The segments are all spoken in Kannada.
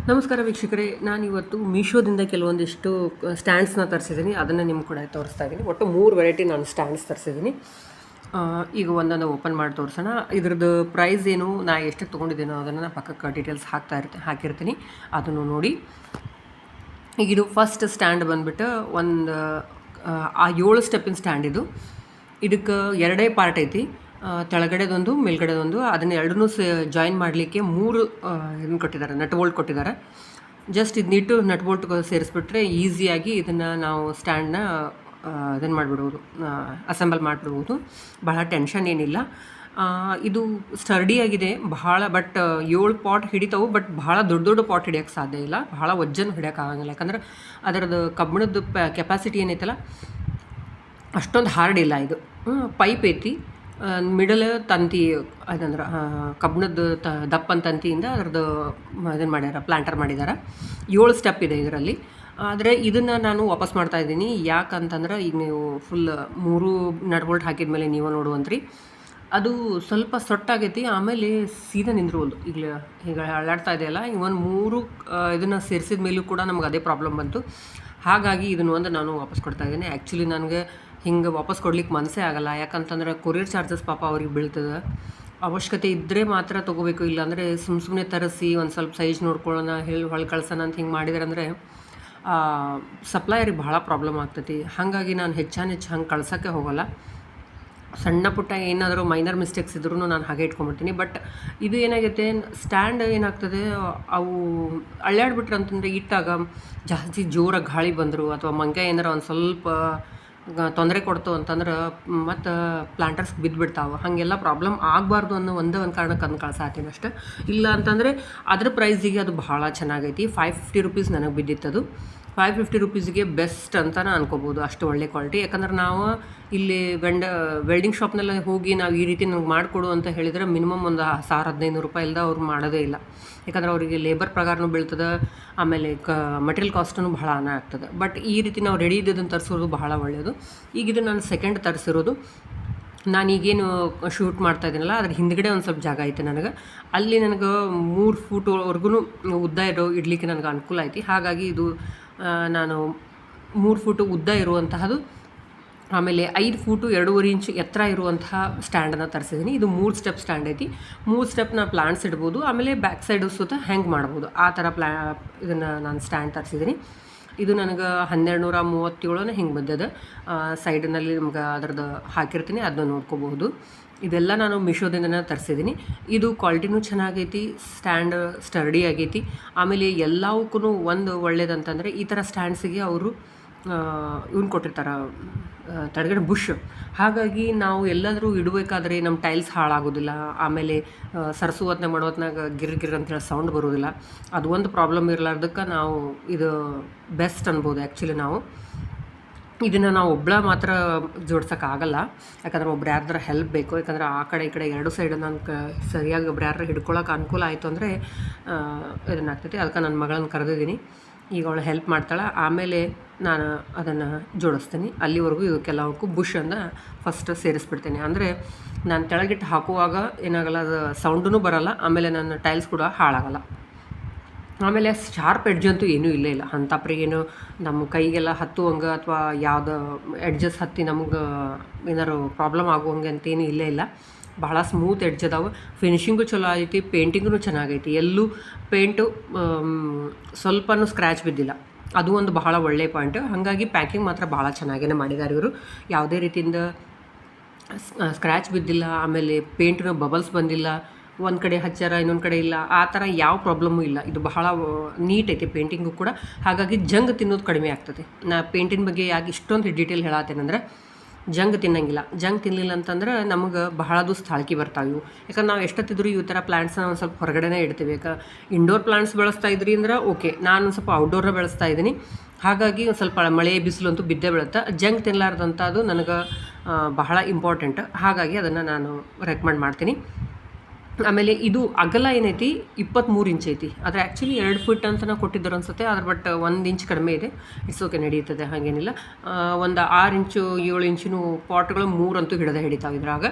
ನಮಸ್ಕಾರ ವೀಕ್ಷಕರೇ, ನಾನಿವತ್ತು ಮೀಶೋದಿಂದ ಕೆಲವೊಂದಿಷ್ಟು ಸ್ಟ್ಯಾಂಡ್ಸ್ನ ತರಿಸಿದ್ದೀನಿ. ಅದನ್ನು ನಿಮ್ಗೆ ಕೂಡ ತೋರಿಸ್ತಾ ಇದ್ದೀನಿ. ಒಟ್ಟು 3 ವೆರೈಟಿ ನಾನು ಸ್ಟ್ಯಾಂಡ್ಸ್ ತರಿಸಿದ್ದೀನಿ. ಈಗ ಒಂದೊಂದು ಓಪನ್ ಮಾಡಿ ತೋರಿಸೋಣ. ಇದ್ರದ್ದು ಪ್ರೈಸ್ ಏನು, ನಾ ಎಷ್ಟಕ್ಕೆ ತೊಗೊಂಡಿದ್ದೀನೋ ಅದನ್ನು ಪಕ್ಕಕ್ಕೆ ಡೀಟೇಲ್ಸ್ ಹಾಕಿರ್ತೀನಿ, ಅದನ್ನು ನೋಡಿ. ಈಗ ಇದು ಫಸ್ಟ್ ಸ್ಟ್ಯಾಂಡ್ ಬಂದುಬಿಟ್ಟು ಒಂದು 7 ಸ್ಟೆಪ್ಪಿನ ಸ್ಟ್ಯಾಂಡ್. ಇದಕ್ಕೆ 2 ಪಾರ್ಟ್ ಐತಿ, ಕೆಳಗಡೆದೊಂದು ಮೇಲ್ಗಡೆದೊಂದು. ಅದನ್ನು ಎರಡನ್ನೂ ಜಾಯಿನ್ ಮಾಡಲಿಕ್ಕೆ 3 ಇದನ್ನು ಕೊಟ್ಟಿದ್ದಾರೆ, ನಟ್ ಬೋಲ್ಟ್ ಕೊಟ್ಟಿದ್ದಾರೆ. ಜಸ್ಟ್ ಇದನ್ನಿಟ್ಟು ನಟ್ ಬೋಲ್ಟ್ ಸೇರಿಸ್ಬಿಟ್ರೆ ಈಸಿಯಾಗಿ ಇದನ್ನು ನಾವು ಸ್ಟ್ಯಾಂಡ್ನ ಇದನ್ನು ಮಾಡಿಬಿಡ್ಬೋದು, ಅಸೆಂಬಲ್ ಮಾಡಿಬಿಡ್ಬೋದು. ಬಹಳ ಟೆನ್ಷನ್ ಏನಿಲ್ಲ. ಇದು ಸ್ಟರ್ಡಿಯಾಗಿದೆ ಬಹಳ. ಬಟ್ 7 ಪಾಟ್ ಹಿಡಿತಾವೆ, ಬಟ್ ಭಾಳ ದೊಡ್ಡ ದೊಡ್ಡ ಪಾಟ್ ಹಿಡಿಯೋಕ್ಕೆ ಸಾಧ್ಯ ಇಲ್ಲ, ಭಾಳ ವಜ್ಜನ ಹಿಡಿಯೋಕ್ಕಾಗಂಗಿಲ್ಲ. ಯಾಕಂದ್ರೆ ಅದರದ್ದು ಕಬ್ಬಿಣದ ಕೆಪಾಸಿಟಿ ಏನೈತಲ್ಲ ಅಷ್ಟೊಂದು ಹಾರ್ಡ್ ಇಲ್ಲ. ಇದು ಪೈಪ್ ಐತಿ, ಮಿಡಲ್ ತಂತಿ, ಅದಂದ್ರೆ ಕಬ್ಬಿಣದ ದಪ್ಪನ ತಂತಿಯಿಂದ ಅದರದ್ದು ಇದನ್ನು ಮಾಡ್ಯಾರ, ಪ್ಲ್ಯಾಂಟರ್ ಮಾಡಿದ್ದಾರೆ. 7 ಸ್ಟೆಪ್ ಇದೆ ಇದರಲ್ಲಿ. ಆದರೆ ಇದನ್ನು ನಾನು ವಾಪಸ್ ಮಾಡ್ತಾಯಿದ್ದೀನಿ. ಯಾಕಂತಂದ್ರೆ ಈಗ ನೀವು ಫುಲ್ 3 ನಟ್ ಬೋಲ್ಟ್ ಹಾಕಿದ ಮೇಲೆ ನೀವು ನೋಡುವಂತ್ರಿ, ಅದು ಸ್ವಲ್ಪ ಸೊಟ್ಟಾಗೈತಿ. ಆಮೇಲೆ ಸೀದಾ ನಿಂದ್ರವಲ್ದು. ಈಗ ಅಳ್ಳಾಡ್ತಾ ಇದೆಯಲ್ಲ, ಇವನ್ 3 ಇದನ್ನು ಸೇರಿಸಿದ ಮೇಲೂ ಕೂಡ ನಮ್ಗೆ ಅದೇ ಪ್ರಾಬ್ಲಮ್ ಬಂತು. ಹಾಗಾಗಿ ಇದನ್ನು ಒಂದು ನಾನು ವಾಪಸ್ ಕೊಡ್ತಾಯಿದ್ದೀನಿ. ಆ್ಯಕ್ಚುಲಿ ನನಗೆ ಹಿಂಗೆ ವಾಪಸ್ ಕೊಡ್ಲಿಕ್ಕೆ ಮನಸ್ಸೇ ಆಗಲ್ಲ. ಯಾಕಂತಂದ್ರೆ ಕೊರಿಯರ್ ಚಾರ್ಜಸ್ ಪಾಪ ಅವ್ರಿಗೆ ಬೀಳ್ತದೆ. ಅವಶ್ಯಕತೆ ಇದ್ದರೆ ಮಾತ್ರ ತೊಗೋಬೇಕು, ಇಲ್ಲಾಂದರೆ ಸುಮ್ಮನೆ ತರಿಸಿ ಒಂದು ಸ್ವಲ್ಪ ಸೈಜ್ ನೋಡ್ಕೊಳ್ಳೋಣ, ಹೊಳ್ಳಿ ಕಳ್ಸೋಣ ಅಂತ ಹಿಂಗೆ ಮಾಡಿದ್ರಂದರೆ ಸಪ್ಲೈಯರಿಗೆ ಭಾಳ ಪ್ರಾಬ್ಲಮ್ ಆಗ್ತೈತಿ. ಹಾಗಾಗಿ ನಾನು ಹೆಚ್ಚು ಹಂಗೆ ಕಳ್ಸೋಕ್ಕೆ ಹೋಗೋಲ್ಲ. ಸಣ್ಣ ಪುಟ್ಟ ಏನಾದರೂ ಮೈನರ್ ಮಿಸ್ಟೇಕ್ಸ್ ಇದ್ರೂ ನಾನು ಹಾಗೆ ಇಟ್ಕೊಂಡ್ಬಿಡ್ತೀನಿ. ಬಟ್ ಇದು ಏನಾಗುತ್ತೆ, ಸ್ಟ್ಯಾಂಡ್ ಏನಾಗ್ತದೆ, ಅವು ಅಳ್ಳಾಡ್ಬಿಟ್ರೆ ಅಂತಂದರೆ ಇಟ್ಟಾಗ ಜಾಸ್ತಿ ಜೋರಾಗಿ ಗಾಳಿ ಬಂದರು ಅಥವಾ ಮಂಗ ಏನಾರ ಒಂದು ಸ್ವಲ್ಪ ತೊಂದರೆ ಕೊಡ್ತು ಅಂತಂದ್ರೆ ಮತ್ತು ಪ್ಲಾಂಟರ್ಸ್ ಬಿದ್ದುಬಿಡ್ತಾವೆ. ಹಾಗೆಲ್ಲ ಪ್ರಾಬ್ಲಮ್ ಆಗಬಾರ್ದು ಅನ್ನೋ ಒಂದೇ ಒಂದು ಕಾರಣಕ್ಕೆ ಅದನ್ನು ಕಳ್ಸಾತೀನಿ ಅಷ್ಟೆ. ಇಲ್ಲ ಅಂತಂದರೆ ಅದ್ರ ಪ್ರೈಸಿಗೆ ಅದು ಭಾಳ ಚೆನ್ನಾಗೈತಿ. 550 ರುಪೀಸ್ ನನಗೆ ಬಿದ್ದಿತ್ತದು. 550 ರುಪೀಸಿಗೆ ಬೆಸ್ಟ್ ಅಂತಲೇ ಅನ್ಕೋಬೋದು, ಅಷ್ಟು ಒಳ್ಳೆ ಕ್ವಾಲಿಟಿ. ಯಾಕಂದ್ರೆ ನಾವು ಇಲ್ಲಿ ವೆಲ್ಡಿಂಗ್ ಶಾಪ್ನೆಲ್ಲ ಹೋಗಿ ನಾವು ಈ ರೀತಿ ನಂಗೆ ಮಾಡಿಕೊಡು ಅಂತ ಹೇಳಿದರೆ ಮಿನಿಮಮ್ ಒಂದು 1000-1500 ರೂಪಾಯಿ ಇಲ್ಲದ ಅವ್ರು ಮಾಡೋದೇ ಇಲ್ಲ. ಯಾಕಂದ್ರೆ ಅವರಿಗೆ ಲೇಬರ್ ಪ್ರಕಾರನೂ ಬೀಳ್ತದೆ, ಆಮೇಲೆ ಮಟೀರಿಯಲ್ ಕಾಸ್ಟೂ ಭಾಳ ಹಣ ಆಗ್ತದೆ. ಬಟ್ ಈ ರೀತಿ ನಾವು ರೆಡಿ ಇದ್ದದನ್ನು ತರಿಸೋದು ಬಹಳ ಒಳ್ಳೆಯದು. ಈಗಿದು ನಾನು ಸೆಕೆಂಡ್ ತರಿಸಿರೋದು. ನಾನೀಗೇನು ಶೂಟ್ ಮಾಡ್ತಾಯಿದ್ದೀನಲ್ಲ ಅದ್ರ ಹಿಂದ್ಗಡೆ ಒಂದು ಸ್ವಲ್ಪ ಜಾಗ ಐತೆ ನನಗೆ. ಅಲ್ಲಿ ನನಗೆ 3 ಫೂಟ್ವರೆಗೂ ಉದ್ದ ಇಡಲಿಕ್ಕೆ ನನಗೆ ಅನುಕೂಲ ಐತಿ. ಹಾಗಾಗಿ ಇದು ನಾನು 3 ಫೂಟು ಉದ್ದ ಇರುವಂತಹದ್ದು, ಆಮೇಲೆ 5 ಫೂಟು 2.5 ಇಂಚು ಎತ್ತರ ಇರುವಂತಹ ಸ್ಟ್ಯಾಂಡನ್ನು ತರಿಸಿದ್ದೀನಿ. ಇದು 3 ಸ್ಟೆಪ್ ಸ್ಟ್ಯಾಂಡ್ ಐತಿ. 3 ಸ್ಟೆಪ್ನ ಪ್ಲಾಂಟ್ಸ್ ಇಡ್ಬೋದು, ಆಮೇಲೆ ಬ್ಯಾಕ್ ಸೈಡು ಸುತ್ತ ಹ್ಯಾಂಗ್ ಮಾಡ್ಬೋದು. ಆ ಥರ ಇದನ್ನು ನಾನು ಸ್ಟ್ಯಾಂಡ್ ತರಿಸಿದ್ದೀನಿ. ಇದು ನನಗೆ 1237 ಹಿಂಗೆ ಬಂದದ. ಸೈಡಿನಲ್ಲಿ ನಿಮ್ಗೆ ಅದರದ್ದು ಹಾಕಿರ್ತೀನಿ, ಅದನ್ನ ನೋಡ್ಕೋಬಹುದು. ಇದೆಲ್ಲ ನಾನು ಮೀಶೋದಿಂದನೇ ತರಿಸಿದ್ದೀನಿ. ಇದು ಕ್ವಾಲಿಟಿನೂ ಚೆನ್ನಾಗೈತಿ, ಸ್ಟ್ಯಾಂಡ್ ಸ್ಟರ್ಡಿ ಆಗೈತಿ. ಆಮೇಲೆ ಎಲ್ಲವಕ್ಕೂ ಒಂದು ಒಳ್ಳೇದಂತಂದರೆ ಈ ಥರ ಸ್ಟ್ಯಾಂಡ್ಸಿಗೆ ಅವರು ಇವನ್ನ ಕೊಟ್ಟಿರ್ತಾರೆ, ತಡೆಗಡೆ ಬುಷ್. ಹಾಗಾಗಿ ನಾವು ಎಲ್ಲಾದರೂ ಇಡಬೇಕಾದ್ರೆ ನಮ್ಮ ಟೈಲ್ಸ್ ಹಾಳಾಗೋದಿಲ್ಲ. ಆಮೇಲೆ ಸರಸುವತ್ನೆ ಮಾಡೋತ್ನಾಗ ಗಿರ್ ಅಂತೇಳಿ ಸೌಂಡ್ ಬರೋದಿಲ್ಲ. ಅದು ಒಂದು ಪ್ರಾಬ್ಲಮ್ ಇರಲಾರ್ದಕ್ಕೆ ನಾವು ಇದು ಬೆಸ್ಟ್ ಅನ್ಬೋದು. ಆ್ಯಕ್ಚುಲಿ ಇದನ್ನು ನಾವು ಒಬ್ಬಳ ಮಾತ್ರ ಜೋಡ್ಸೋಕ್ಕಾಗಲ್ಲ, ಯಾಕಂದ್ರೆ ಒಬ್ರು ಯಾರ್ದಾರ ಹೆಲ್ಪ್ ಬೇಕು. ಯಾಕಂದ್ರೆ ಆ ಕಡೆ ಈ ಕಡೆ 2 ಸೈಡ್ ನಾನು ಸರಿಯಾಗಿ ಒಬ್ರು ಯಾರು ಹಿಡ್ಕೊಳಕ್ಕೆ ಅನುಕೂಲ ಆಯಿತು ಅಂದರೆ ಇದನ್ನಾಗ್ತೈತಿ. ಅದಕ್ಕೆ ನನ್ನ ಮಗಳನ್ನ ಕರೆದಿದ್ದೀನಿ, ಈಗ ಅವಳು ಹೆಲ್ಪ್ ಮಾಡ್ತಾಳೆ. ಆಮೇಲೆ ನಾನು ಅದನ್ನು ಜೋಡಿಸ್ತೀನಿ. ಅಲ್ಲಿವರೆಗೂ ಇದಕ್ಕೆಲ್ಲವಕ್ಕೂ ಬುಷನ್ನು ಫಸ್ಟ್ ಸೇರಿಸ್ಬಿಡ್ತೀನಿ. ಅಂದರೆ ನಾನು ಕೆಳಗಿಟ್ಟು ಹಾಕುವಾಗ ಏನಾಗಲ್ಲ, ಅದು ಸೌಂಡೂ ಬರೋಲ್ಲ, ಆಮೇಲೆ ನನ್ನ ಟೈಲ್ಸ್ ಕೂಡ ಹಾಳಾಗಲ್ಲ. ಆಮೇಲೆ ಶಾರ್ಪ್ ಎಡ್ಜ್ ಅಂತೂ ಏನೂ ಇಲ್ಲ. ಅಂಥಪ್ರಿ ಏನು ನಮ್ಮ ಕೈಗೆಲ್ಲ ಹತ್ತುವಂಗೆ ಅಥವಾ ಯಾವುದೋ ಎಡ್ಜಸ್ ಹತ್ತಿ ನಮ್ಗೆ ಏನಾರು ಪ್ರಾಬ್ಲಮ್ ಆಗುವಂಗೆ ಅಂತೇನು ಇಲ್ಲ. ಭಾಳ ಸ್ಮೂತ್ ಎಡ್ಜ್ ಅದಾವೆ. ಫಿನಿಷಿಂಗು ಚಲೋ ಐತಿ, ಪೇಂಟಿಂಗೂ ಚೆನ್ನಾಗೈತಿ. ಎಲ್ಲೂ ಪೇಂಟು ಸ್ವಲ್ಪನೂ ಸ್ಕ್ರ್ಯಾಚ್ ಬಿದ್ದಿಲ್ಲ. ಅದು ಒಂದು ಬಹಳ ಒಳ್ಳೆಯ ಪಾಯಿಂಟ್. ಹಾಗಾಗಿ ಪ್ಯಾಕಿಂಗ್ ಮಾತ್ರ ಭಾಳ ಚೆನ್ನಾಗೇ ಮಾಡಿದ್ದಾರೆ ಇವರು. ಯಾವುದೇ ರೀತಿಯಿಂದ ಸ್ಕ್ರ್ಯಾಚ್ ಬಿದ್ದಿಲ್ಲ. ಆಮೇಲೆ ಪೇಂಟ್ನ ಬಬಲ್ಸ್ ಬಂದಿಲ್ಲ, ಒಂದು ಕಡೆ ಹಚ್ಚಾರ ಇನ್ನೊಂದು ಕಡೆ ಇಲ್ಲ, ಆ ಥರ ಯಾವ ಪ್ರಾಬ್ಲಮ್ಮು ಇಲ್ಲ. ಇದು ಬಹಳ ನೀಟ್ ಐತೆ ಪೇಂಟಿಂಗು ಕೂಡ. ಹಾಗಾಗಿ ಜಂಗ್ ತಿನ್ನೋದು ಕಡಿಮೆ ಆಗ್ತದೆ. ನಾ ಪೇಂಟಿನ ಬಗ್ಗೆ ಯಾಕೆ ಇಷ್ಟೊಂದು ಡೀಟೇಲ್ ಹೇಳತ್ತೇನೆಂದ್ರೆ, ಜಂಗ್ ತಿನ್ನಂಗಿಲ್ಲ. ಜಂಗ್ ತಿನ್ನಲಿಲ್ಲ ಅಂತಂದ್ರೆ ನಮಗೆ ಬಹಳ ದಿವಸ ತಾಳ್ಕಿ ಬರ್ತಾವೆ ಇವು. ಯಾಕಂದ್ರೆ ನಾವು ಎಷ್ಟೊತ್ತಿದ್ರು ಈ ಥರ ಪ್ಲಾಂಟ್ಸ್ನ ಒಂದು ಸ್ವಲ್ಪ ಹೊರಗಡೆನೇ ಇಡ್ತೀವಿ. ಇಂಡೋರ್ ಪ್ಲಾಂಟ್ಸ್ ಬೆಳೆಸ್ತಾ ಇದ್ರಿ ಅಂದ್ರೆ ಓಕೆ, ನಾನು ಒಂದು ಸ್ವಲ್ಪ ಔಟ್ಡೋರ್ನ ಬೆಳೆಸ್ತಾ ಇದ್ದೀನಿ. ಹಾಗಾಗಿ ಒಂದು ಸ್ವಲ್ಪ ಮಳೆ ಬಿಸಿಲು ಅಂತೂ ಬಿದ್ದೇ ಬೀಳುತ್ತೆ. ಜಂಗ್ ತಿನ್ನಲಾರ್ದಂಥದ್ದು ನನಗೆ ಬಹಳ ಇಂಪಾರ್ಟೆಂಟ್. ಹಾಗಾಗಿ ಅದನ್ನು ನಾನು ರೆಕಮೆಂಡ್ ಮಾಡ್ತೀನಿ. ಆಮೇಲೆ ಇದು ಅಗಲ ಏನೈತಿ 23 ಇಂಚ್ ಐತಿ. ಆದರೆ ಆ್ಯಕ್ಚುಲಿ 2 ಫೀಟ್ ಅಂತ ಕೊಟ್ಟಿದ್ದರು ಅನ್ಸುತ್ತೆ. ಅದ್ರ ಬಟ್ 1 ಇಂಚ್ ಕಡಿಮೆ ಇದೆ. ಇಟ್ಸ್ ಓಕೆ, ನಡೀತದೆ, ಹಾಗೇನಿಲ್ಲ. ಒಂದು 6 ಇಂಚು 7 ಇಂಚಿನ ಪಾಟ್ಗಳು 3 ಅಂತೂ ಹಿಡಿತಾವೆ ಇದ್ರಾಗ.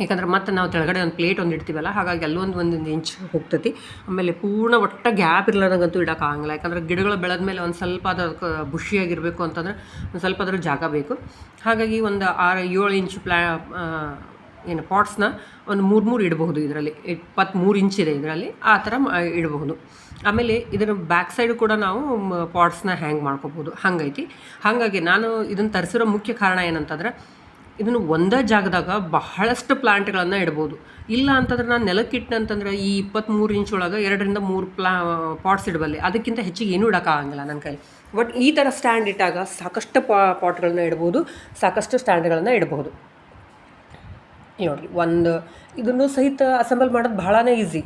ಯಾಕಂದ್ರೆ ಮತ್ತೆ ನಾವು ಕೆಳಗಡೆ ಒಂದು ಪ್ಲೇಟ್ ಒಂದು ಇಡ್ತೀವಲ್ಲ, ಹಾಗಾಗಿ ಒಂದೊಂದು ಇಂಚ್ ಹೋಗ್ತೈತಿ. ಆಮೇಲೆ ಪೂರ್ಣ ಒಟ್ಟು ಗ್ಯಾಪ್ ಇರ್ಲಾರ್ದಂಗಂತೂ ಇಡೋಕ್ಕಾಗಲ್ಲ, ಯಾಕಂದ್ರೆ ಗಿಡಗಳು ಬೆಳೆದ ಮೇಲೆ ಒಂದು ಸ್ವಲ್ಪ ಅದಕ್ಕೆ ಬುಷಿಯಾಗಿರಬೇಕು ಅಂತಂದ್ರೆ ಒಂದು ಸ್ವಲ್ಪ ಅದ್ರ ಜಾಗ ಬೇಕು. ಹಾಗಾಗಿ ಒಂದು 6-7 ಇಂಚ್ ಪಾಟ್ಸ್ನ ಒಂದು 3 ಇಡಬಹುದು. ಇದರಲ್ಲಿ 23 ಇಂಚಿದೆ ಇದರಲ್ಲಿ, ಆ ಥರ ಇಡಬಹುದು. ಆಮೇಲೆ ಇದರ ಬ್ಯಾಕ್ ಸೈಡು ಕೂಡ ನಾವು ಪಾಟ್ಸ್ನ ಹ್ಯಾಂಗ್ ಮಾಡ್ಕೋಬೋದು, ಹಂಗೈತಿ. ಹಾಗಾಗಿ ನಾನು ಇದನ್ನು ತರಿಸಿರೋ ಮುಖ್ಯ ಕಾರಣ ಏನಂತಂದ್ರೆ, ಇದನ್ನು ಒಂದೇ ಜಾಗದಾಗ ಬಹಳಷ್ಟು ಪ್ಲಾಂಟ್ಗಳನ್ನು ಇಡ್ಬೋದು. ಇಲ್ಲ ಅಂತಂದ್ರೆ ನಾನು ನೆಲಕ್ಕಿಟ್ಟೆ ಅಂತಂದ್ರೆ ಈ 23 ಇಂಚ್ ಒಳಗೆ 2-3 ಪಾಟ್ಸ್ ಇಡಬಲ್ಲೆ, ಅದಕ್ಕಿಂತ ಹೆಚ್ಚಿಗೆ ಏನೂ ಇಡೋಕ್ಕಾಗಂಗಿಲ್ಲ ನನ್ನ ಕೈಲಿ. ಬಟ್ ಈ ಥರ ಸ್ಟ್ಯಾಂಡ್ ಇಟ್ಟಾಗ ಸಾಕಷ್ಟು ಪಾಟ್ಗಳನ್ನ ಇಡ್ಬೋದು, ಸಾಕಷ್ಟು ಸ್ಟ್ಯಾಂಡ್ಗಳನ್ನು ಇಡಬಹುದು. ನೋಡಿ, ಇದನ್ನು ಸಹಿತ ಅಸೆಂಬಲ್ ಮಾಡೋದು ಬಹಳನೇ ಈಸಿ.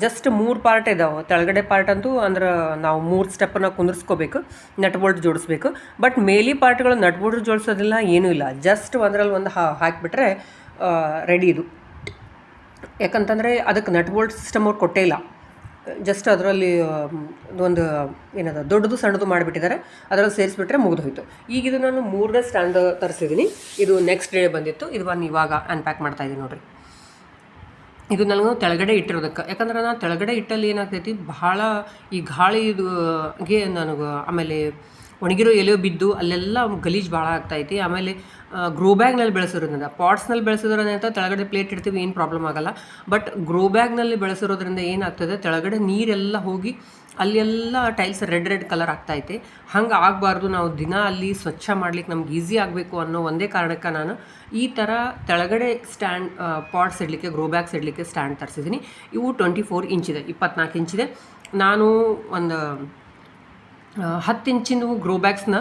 ಜಸ್ಟ್ 3 ಪಾರ್ಟ್ ಇದಾವೆ. ತೆಳಗಡೆ ಪಾರ್ಟ್ ಅಂತೂ ಅಂದ್ರೆ ನಾವು 3 ಸ್ಟೆಪ್ಪನ್ನು ಕುಂದಿರ್ಸ್ಕೋಬೇಕು, ನಟ್ ಬೋಲ್ಟ್ ಜೋಡಿಸ್ಬೇಕು. ಬಟ್ ಮೇಲಿ ಪಾರ್ಟ್ಗಳು ನಟ್ ಬೋಲ್ಟ್ ಜೋಡಿಸೋದಿಲ್ಲ, ಏನೂ ಇಲ್ಲ. ಜಸ್ಟ್ ಒಂದರಲ್ಲಿ ಒಂದು ಹಾಕಿಬಿಟ್ರೆ ರೆಡಿ ಇದು. ಯಾಕಂತಂದರೆ ಅದಕ್ಕೆ ನಟ್ ಬೋಲ್ಟ್ ಸಿಸ್ಟಮ್ ಅವ್ರು ಕೊಟ್ಟೇ ಇಲ್ಲ. ಜಸ್ಟ್ ಅದರಲ್ಲಿ ಒಂದು ದೊಡ್ಡದು ಸಣ್ಣದು ಮಾಡಿಬಿಟ್ಟಿದ್ದಾರೆ, ಅದರಲ್ಲಿ ಸೇರಿಸ್ಬಿಟ್ರೆ ಮುಗಿದು ಹೋಯಿತು. ಈಗ ಇದು ನಾನು 3ನೇ ಸ್ಟ್ಯಾಂಡ್ ತರಿಸಿದ್ದೀನಿ. ಇದು ನೆಕ್ಸ್ಟ್ ಡೇ ಬಂದಿತ್ತು. ಇದು ಇವಾಗ ಅನ್ಪ್ಯಾಕ್ ಮಾಡ್ತಾಯಿದ್ದೀನಿ ನೋಡಿರಿ. ಇದು ನನಗೆ ತೆಳಗಡೆ ಇಟ್ಟಿರೋದಕ್ಕೆ, ಯಾಕಂದ್ರೆ ನಾನು ತೆಳಗಡೆ ಇಟ್ಟಲ್ಲಿ ಏನಾಗ್ತೈತಿ, ಭಾಳ ಈ ಗಾಳಿಗೆ ನನಗೆ ಆಮೇಲೆ ಒಣಗಿರೋ ಎಲೆ ಬಿದ್ದು ಅಲ್ಲೆಲ್ಲ ಗಲೀಜು ಭಾಳ ಆಗ್ತಾಯಿತಿ. ಆಮೇಲೆ ಗ್ರೋ ಬ್ಯಾಗ್ನಲ್ಲಿ ಬೆಳೆಸಿರೋದ್ರಿಂದ, ಪಾಟ್ಸ್ನಲ್ಲಿ ಬೆಳೆಸಿದ್ರಿಂದ ತೆಳಗಡೆ ಪ್ಲೇಟ್ ಇಡ್ತೀವಿ, ಏನು ಪ್ರಾಬ್ಲಮ್ ಆಗೋಲ್ಲ. ಬಟ್ ಗ್ರೋ ಬ್ಯಾಗ್ನಲ್ಲಿ ಬೆಳೆಸಿರೋದ್ರಿಂದ ಏನಾಗ್ತದೆ, ತೆಳಗಡೆ ನೀರೆಲ್ಲ ಹೋಗಿ ಅಲ್ಲೆಲ್ಲ ಟೈಲ್ಸ್ ರೆಡ್ ಕಲರ್ ಆಗ್ತಾಯಿದೆ. ಹಂಗೆ ಆಗಬಾರ್ದು. ನಾವು ದಿನ ಅಲ್ಲಿ ಸ್ವಚ್ಛ ಮಾಡ್ಲಿಕ್ಕೆ ನಮ್ಗೆ ಈಸಿ ಆಗಬೇಕು ಅನ್ನೋ ಒಂದೇ ಕಾರಣಕ್ಕೆ ನಾನು ಈ ಥರ ತೆಳಗಡೆ ಸ್ಟ್ಯಾಂಡ್ ಪಾಟ್ಸ್ ಇಡಲಿಕ್ಕೆ, ಗ್ರೋ ಬ್ಯಾಗ್ಸ್ ಇಡಲಿಕ್ಕೆ ಸ್ಟ್ಯಾಂಡ್ ತರಿಸಿದ್ದೀನಿ. ಇವು 24 ಇಂಚಿದೆ, 24 ಇಂಚಿದೆ. ನಾನು ಒಂದು 10 ಇಂಚಿನ ಗ್ರೋ ಬ್ಯಾಗ್ಸ್ನ,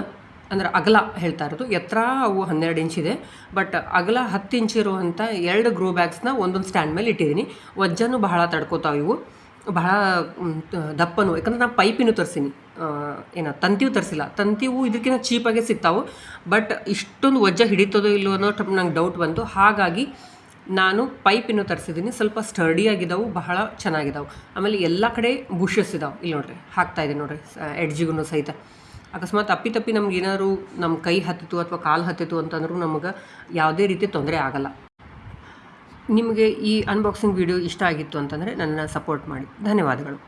ಅಂದ್ರೆ ಅಗಲ ಹೇಳ್ತಾ ಇರೋದು, ಎತ್ತರ ಅವು 12 ಇಂಚಿದೆ. ಬಟ್ ಅಗಲ 10 ಇಂಚ್ ಇರುವಂಥ 2 ಗ್ರೋ ಬ್ಯಾಗ್ಸ್ನ ಒಂದೊಂದು ಸ್ಟ್ಯಾಂಡ್ ಮೇಲೆ ಇಟ್ಟಿದ್ದೀನಿ. ವಜ್ಜನೂ ಬಹಳ ತಡ್ಕೋತಾವೆ ಇವು, ಬಹಳ ದಪ್ಪನು. ಯಾಕಂದ್ರೆ ನಾನು ಪೈಪಿನೂ ತರಿಸೀನಿ, ತಂತಿಯೂ ತರಿಸಿಲ್ಲ. ತಂತಿವು ಇದಕ್ಕಿಂತ ಚೀಪಾಗೆ ಸಿಗ್ತಾವೆ. ಬಟ್ ಇಷ್ಟೊಂದು ವಜ್ಜ ಹಿಡಿತದೋ ಇಲ್ಲೋ ಅನ್ನೋ ನಂಗೆ ಡೌಟ್ ಬಂತು. ಹಾಗಾಗಿ ನಾನು ಪೈಪಿನೂ ತರಿಸಿದ್ದೀನಿ. ಸ್ವಲ್ಪ ಸ್ಟರ್ಡಿಯಾಗಿದ್ದಾವೆ, ಬಹಳ ಚೆನ್ನಾಗಿದ್ದಾವೆ. ಆಮೇಲೆ ಎಲ್ಲ ಕಡೆ ಬುಷಸ್ ಇದ್ದಾವೆ. ಇಲ್ಲಿ ನೋಡಿರಿ, ಹಾಕ್ತಾಯಿದೆ ನೋಡಿರಿ ಎಡ್ಜಿಗೂ ಸಹಿತ. ಅಕಸ್ಮಾತ್ ಅಪ್ಪಿತಪ್ಪಿ ನಮ್ಗೆ ಏನಾದ್ರು ನಮ್ಮ ಕೈ ಹತ್ತಿತು ಅಥವಾ ಕಾಲು ಹತ್ತಿತು ಅಂತಂದ್ರೂ ನಮಗೆ ಯಾವುದೇ ರೀತಿ ತೊಂದರೆ ಆಗಲ್ಲ. ನಿಮಗೆ ಈ ಅನ್ಬಾಕ್ಸಿಂಗ್ ವಿಡಿಯೋ ಇಷ್ಟ ಆಗಿತ್ತು ಅಂತಂದರೆ ನನ್ನನ್ನು ಸಪೋರ್ಟ್ ಮಾಡಿ. ಧನ್ಯವಾದಗಳು.